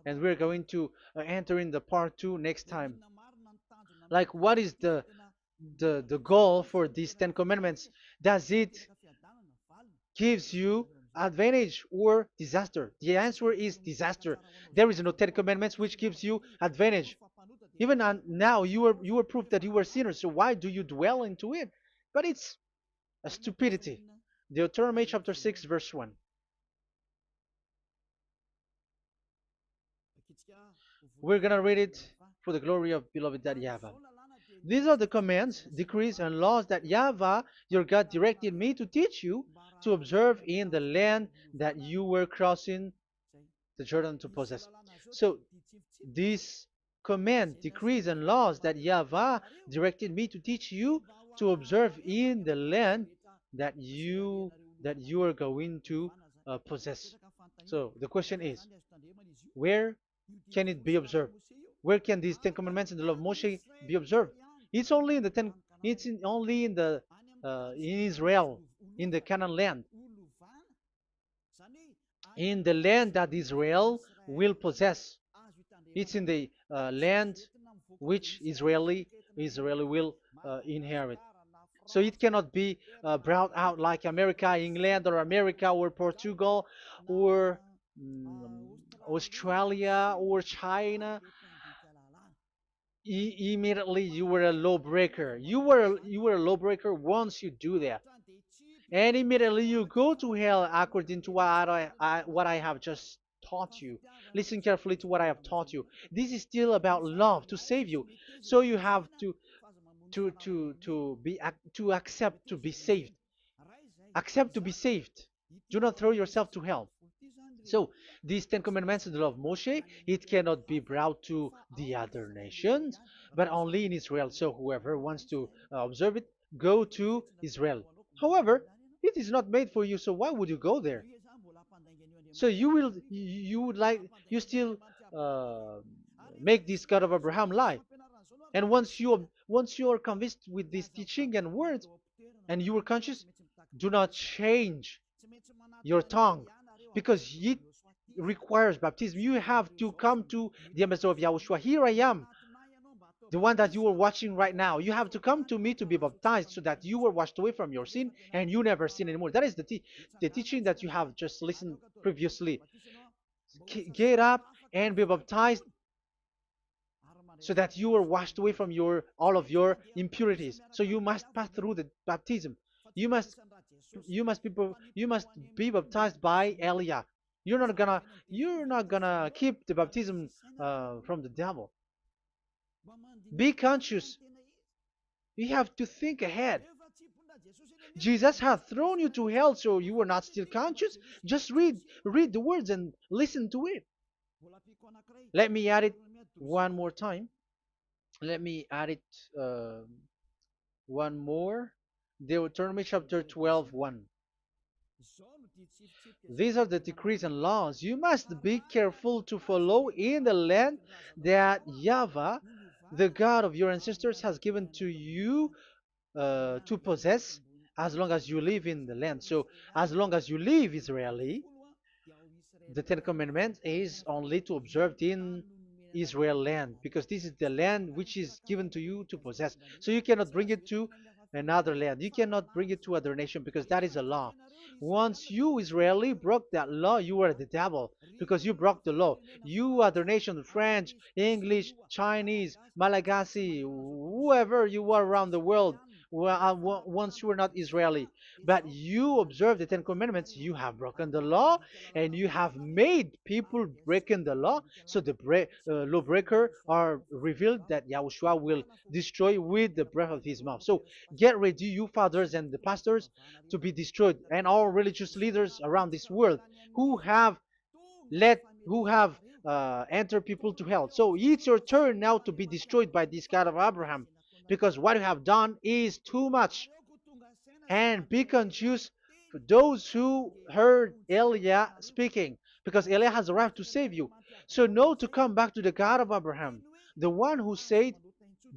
And we're going to enter in the part 2 next time. Like, what is the goal for these Ten Commandments? Does it gives you advantage or disaster? The answer is disaster. There is no Ten Commandments which gives you advantage. Even now, you are proof that you were sinners. So why do you dwell into it? But it's a stupidity. Deuteronomy chapter 6, verse 1. We're going to read it for the glory of beloved Daddy Yahweh. These are the commands, decrees, and laws that Yahweh, your God, directed me to teach you to observe in the land that you were crossing the Jordan to possess. So, these command, decrees, and laws that Yahweh directed me to teach you to observe in the land that you are going to possess. So the question is, where can it be observed? Where can these Ten Commandments and the law of Moshe be observed? It's only in the ten. Only in the in Israel, in the Canaan land, in the land that Israel will possess. It's in the land which Israeli will inherit. So it cannot be brought out like America, England, or America, or Portugal, or Australia, or China. Immediately you were a lawbreaker. You were a lawbreaker once you do that, and immediately you go to hell according to what I have just taught you. Listen carefully to what I have taught you. This is still about love to save you. So you have to accept to be saved. Accept to be saved. Do not throw yourself to hell. So these Ten Commandments and the law of Moshe, it cannot be brought to the other nations, but only in Israel. So whoever wants to observe it, go to Israel. However, it is not made for you, so why would you go there? So you still uh, make this God of Abraham lie. And once you are convinced with this teaching and words, and you are conscious, do not change your tongue, because it requires baptism. You have to come to the ambassador of Yahushua. Here I am, the one that you are watching right now. You have to come to me to be baptized so that you were washed away from your sin and you never sin anymore. That is the teaching that you have just listened previously. Get up and be baptized so that you are washed away from all of your impurities. So you must pass through the baptism. You must be baptized by Elia. You're not gonna keep the baptism from the devil. Be conscious. You have to think ahead. Jesus has thrown you to hell, so you are not still conscious. Just read the words and listen to it. Let me add it one more time. Let me add it one more. Deuteronomy chapter 12, 1. These are the decrees and laws you must be careful to follow in the land that Yahweh, the God of your ancestors, has given to you to possess as long as you live in the land. So, as long as you live Israeli, the Ten Commandments is only to observe in Israel land, because this is the land which is given to you to possess. So you cannot bring it to another land. You cannot bring it to other nation because that is a law. Once you Israeli broke that law, you are the devil because you broke the law. You other nation, French, English, Chinese, Malagasy, whoever you are around the world, once you are not Israeli, but you observe the Ten Commandments, you have broken the law and you have made people breaking the law. So the lawbreaker are revealed that Yahushua will destroy with the breath of his mouth. So get ready, you fathers and the pastors, to be destroyed, and all religious leaders around this world who have entered people to hell. So it's your turn now to be destroyed by this God of Abraham, because what you have done is too much. And be conscious for those who heard Elijah speaking, because Elijah has arrived to save you. So know to come back to the God of Abraham, the one who said,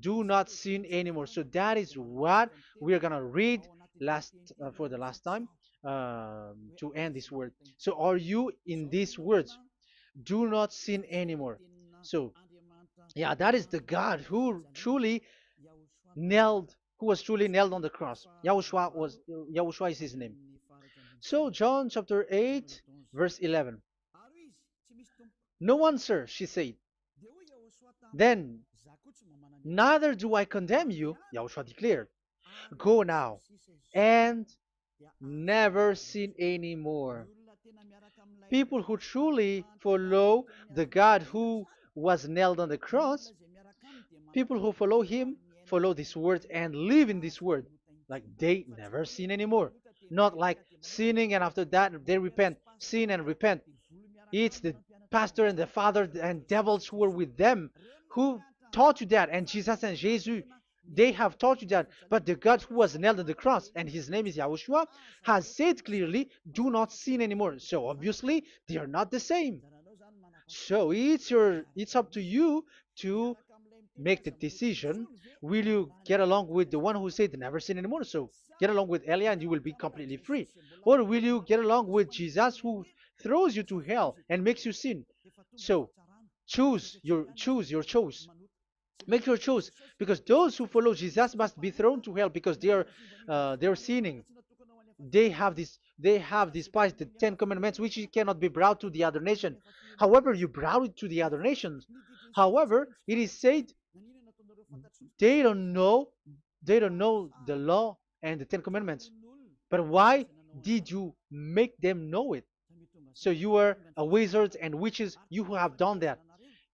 "Do not sin anymore." So that is what we are gonna read last for the last time to end this word. So are you in these words? Do not sin anymore. So yeah, that is the God who was truly nailed on the cross. Yahushua is his name. So John chapter 8 verse 11. No answer, she said. Then, neither do I condemn you, Yahushua declared. Go now and never sin anymore. People who truly follow the God who was nailed on the cross, people who follow him, follow this word and live in this word. Like they never sin anymore. Not like sinning and after that they repent, sin and repent. It's the pastor and the father and devils who were with them who taught you that. And Jesus and Jesus, they have taught you that. But the God who was nailed on the cross, and his name is Yahushua, has said clearly, do not sin anymore. So obviously, they are not the same. So it's up to you to make the decision. Will you get along with the one who said never sin anymore? So get along with Elia and you will be completely free. Or will you get along with Jesus who throws you to hell and makes you sin? So choose your choice. Make your choice, because those who follow Jesus must be thrown to hell because they are sinning. They have despised the Ten Commandments, which cannot be brought to the other nation. However, you brought it to the other nations. However, it is said they don't know they don't know the law and the Ten Commandments. But why did you make them know it? So you are a wizards and witches, you who have done that.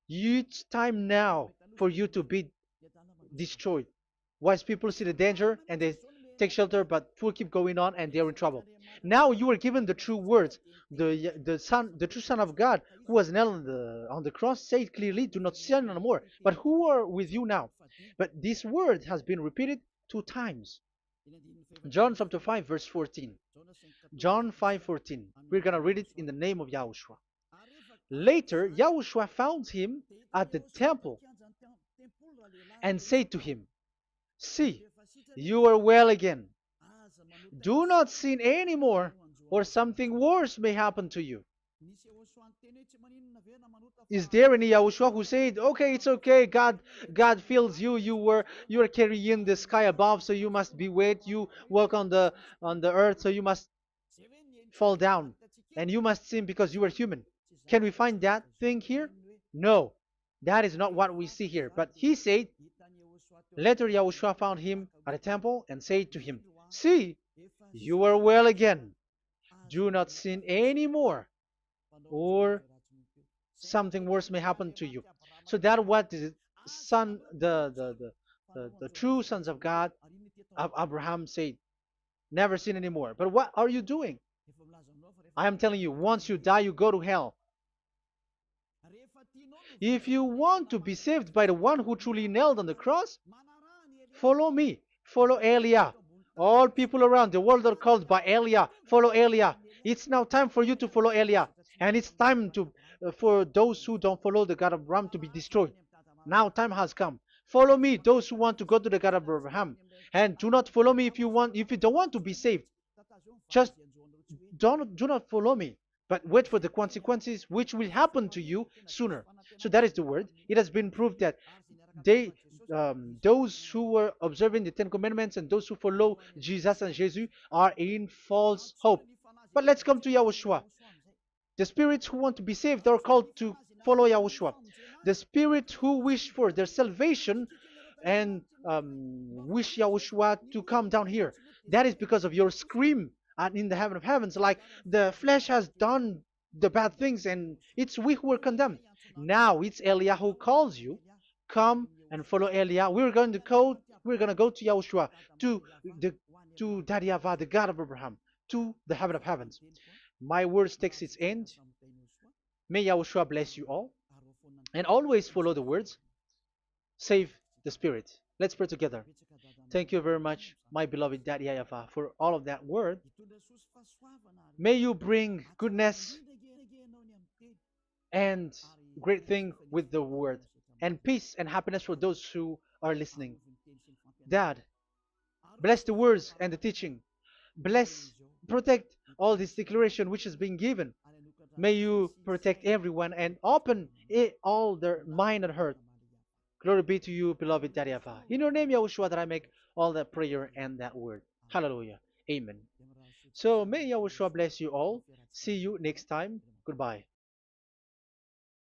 It's time now for you to be destroyed. Wise people see the danger and they take shelter, but fool keep going on and they're in trouble. Now you are given the true words. The true Son of God, who was nailed on the cross, said clearly, "Do not sin no more." But who are with you now? But this word has been repeated 2 times. John chapter 5 verse 14. John 5:14. We're gonna read it in the name of Yahushua. Later, Yahushua found him at the temple and said to him, "See, you are well again. Do not sin anymore, or something worse may happen to you." Is there any Yahushua who said, "Okay, it's okay, God feels you, you are carrying the sky above, so you must be weight, you walk on the earth, so you must fall down, and you must sin because you are human"? Can we find that thing here? No, that is not what we see here. But he said, later Yahushua found him at a temple and said to him, "See, you are well again. Do not sin anymore, or something worse may happen to you." So that what the son, the true sons of God of Abraham said, never sin anymore. But what are you doing? I am telling you, once you die, you go to hell. If you want to be saved by the one who truly nailed on the cross, follow me. Follow Elia. All people around the world are called by Elia. Follow Elia. It's now time for you to follow Elia. And it's time for those who don't follow the God of Abraham to be destroyed. Now time has come. Follow me, those who want to go to the God of Abraham. And do not follow me if you don't want to be saved. Just do not follow me, but wait for the consequences which will happen to you sooner. So that is the word. It has been proved that they those who were observing the Ten Commandments and those who follow Jesus and Jesus are in false hope. But let's come to Yahushua. The spirits who want to be saved are called to follow Yahushua. The spirits who wish for their salvation and wish Yahushua to come down here. That is because of your scream and in the heaven of heavens. Like the flesh has done the bad things and it's we who are condemned. Now it's Eliah who calls you. Come and follow Eliah. We're going to go to Yahushua, to the to Daddy Yahvah, the God of Abraham, to the heaven of heavens. My words takes its end. May Yahushua bless you all. And always follow the words. Save the spirit. Let's pray together. Thank you very much, my beloved Daddy Yahvah, for all of that word. May you bring goodness and great thing with the word, and peace and happiness for those who are listening. Dad, bless the words and the teaching. Bless, protect all this declaration which is being given. May you protect everyone and open all their mind and heart. Glory be to you, beloved Daddy Ava. In your name, Yahushua, that I make all that prayer and that word. Hallelujah. Amen. So may Yahushua bless you all. See you next time. Goodbye.